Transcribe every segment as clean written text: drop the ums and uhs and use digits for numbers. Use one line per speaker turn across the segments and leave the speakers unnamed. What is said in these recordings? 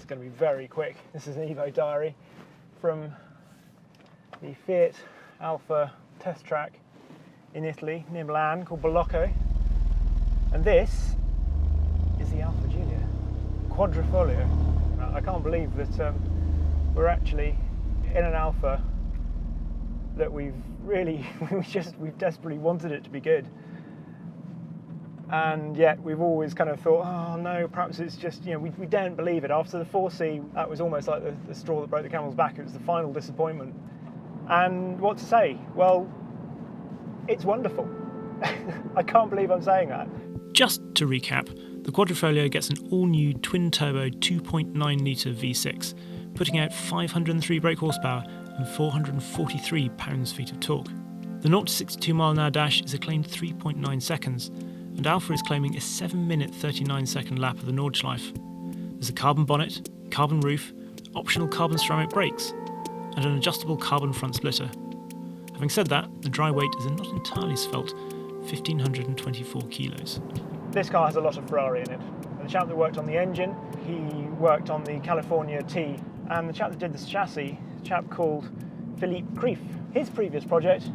is going to be very quick. This is an Evo diary from the Fiat Alfa test track in Italy, near Milan, called Bolocco. And this is the Alfa Giulia Quadrifoglio. I can't believe that we're actually in an Alfa that we've desperately wanted it to be good. And yet we've always kind of thought, oh no, perhaps it's just, we don't believe it. After the 4C, that was almost like the straw that broke the camel's back. It was the final disappointment. And what to say? Well, it's wonderful. I can't believe I'm saying that.
Just to recap, the Quadrifoglio gets an all-new twin-turbo 2.9-litre V6, putting out 503 brake horsepower and 443 pounds-feet of torque. The 0-62 mile-an-hour dash is a claimed 3.9 seconds, and Alfa is claiming a 7-minute 39-second lap of the Nordschleife. There's a carbon bonnet, carbon roof, optional carbon ceramic brakes, and an adjustable carbon front splitter. Having said that, the dry weight is a not entirely svelte 1,524 kilos.
This car has a lot of Ferrari in it. The chap that worked on the engine, he worked on the California T, and the chap that did the chassis, a chap called Philippe Krief. His previous project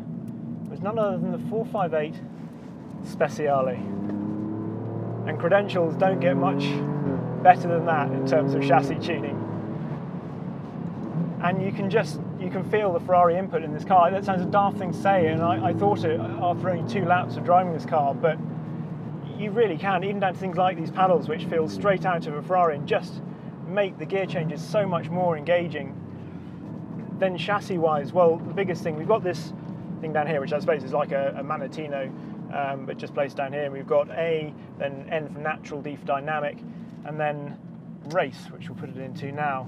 was none other than the 458 Speciale. And credentials don't get much better than that in terms of chassis tuning. And you can feel the Ferrari input in this car. That sounds a daft thing to say, and I thought it after only 2 laps of driving this car, but you really can, even down to things like these paddles, which feel straight out of a Ferrari, and just make the gear changes so much more engaging. Then chassis-wise, well, the biggest thing, we've got this thing down here, which I suppose is like a Manettino, but just placed down here. We've got A, then N for natural, D for dynamic, and then race, which we'll put it into now,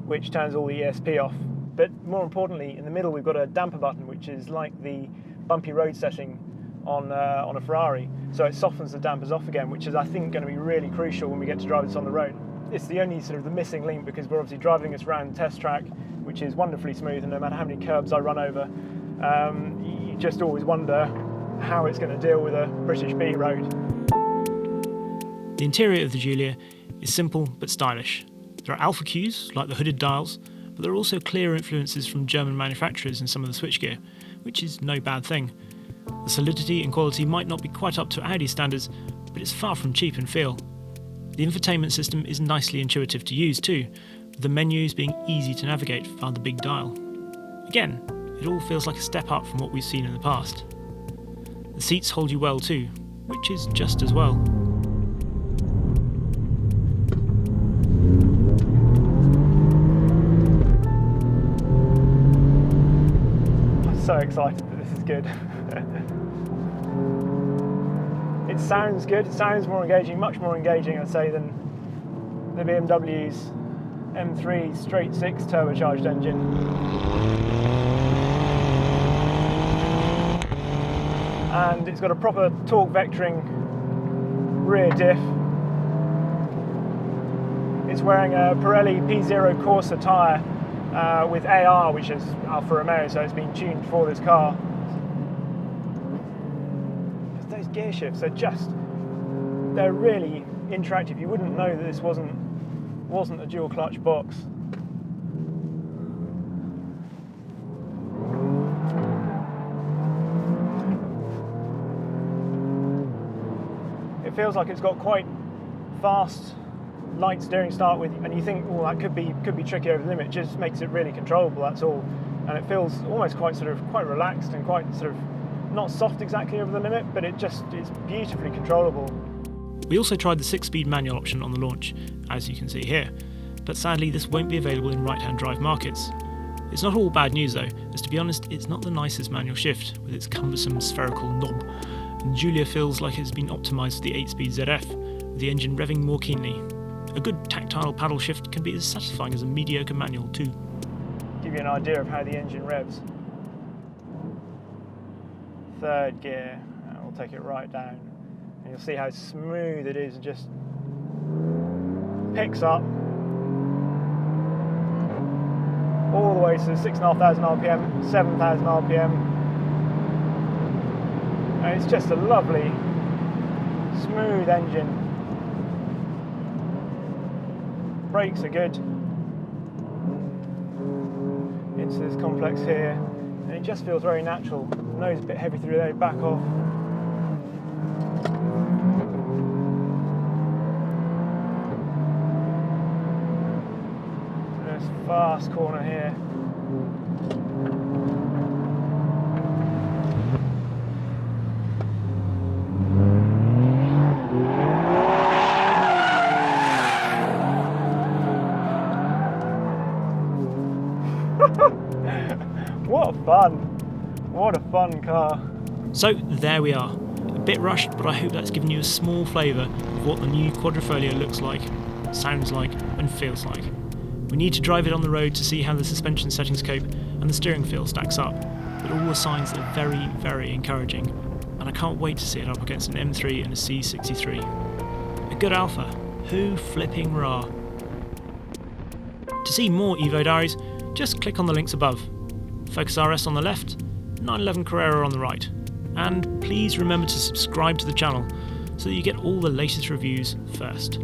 which turns all the ESP off. But more importantly, in the middle we've got a damper button, which is like the bumpy road setting on a Ferrari. So it softens the dampers off again, which is, I think, going to be really crucial when we get to drive this on the road. It's the only sort of the missing link, because we're obviously driving this around test track, which is wonderfully smooth, and no matter how many curbs I run over, you just always wonder how it's going to deal with a British B road.
The interior of the Giulia is simple but stylish. There are Alfa cues, like the hooded dials, but there are also clear influences from German manufacturers in some of the switchgear, which is no bad thing. The solidity and quality might not be quite up to Audi standards, but it's far from cheap in feel. The infotainment system is nicely intuitive to use too, with the menus being easy to navigate via the big dial. Again, it all feels like a step up from what we've seen in the past. The seats hold you well too, which is just as well.
So excited that this is good. It sounds good, it sounds more engaging, much more engaging, I'd say, than the BMW's M3 straight 6 turbocharged engine. And it's got a proper torque vectoring rear diff. It's wearing a Pirelli P0 Corsa tyre with AR, which is Alfa Romeo, so it's been tuned for this car. But those gear shifts they're really interactive. You wouldn't know that this wasn't a dual clutch box. It feels like it's got quite fast, light steering to start with, and you think, well, that could be tricky over the limit. It just makes it really controllable, that's all. And it feels almost quite relaxed and quite sort of not soft exactly over the limit, but it's beautifully controllable.
We also tried the 6-speed manual option on the launch, as you can see here, but sadly this won't be available in right-hand drive markets. It's not all bad news though, as to be honest, it's not the nicest manual shift with its cumbersome spherical knob, and Giulia feels like it's been optimised for the 8-speed ZF, with the engine revving more keenly. A good tactile paddle shift can be as satisfying as a mediocre manual too.
Give you an idea of how the engine revs. 3rd gear, and we'll take it right down, and you'll see how smooth it is. It just picks up all the way to 6,500 RPM, 7,000 RPM, and it's just a lovely, smooth engine. Brakes are good. Into this complex here, and it just feels very natural. Nose a bit heavy through there, back off. This fast corner here. What fun! What a fun car.
So there we are. A bit rushed, but I hope that's given you a small flavour of what the new Quadrifoglio looks like, sounds like and feels like. We need to drive it on the road to see how the suspension settings cope and the steering feel stacks up, but all the signs are very, very encouraging, and I can't wait to see it up against an M3 and a C63. A good Alfa, who flipping rah. To see more Evo Diaries, just click on the links above. Focus RS on the left, 911 Carrera on the right. And please remember to subscribe to the channel so that you get all the latest reviews first.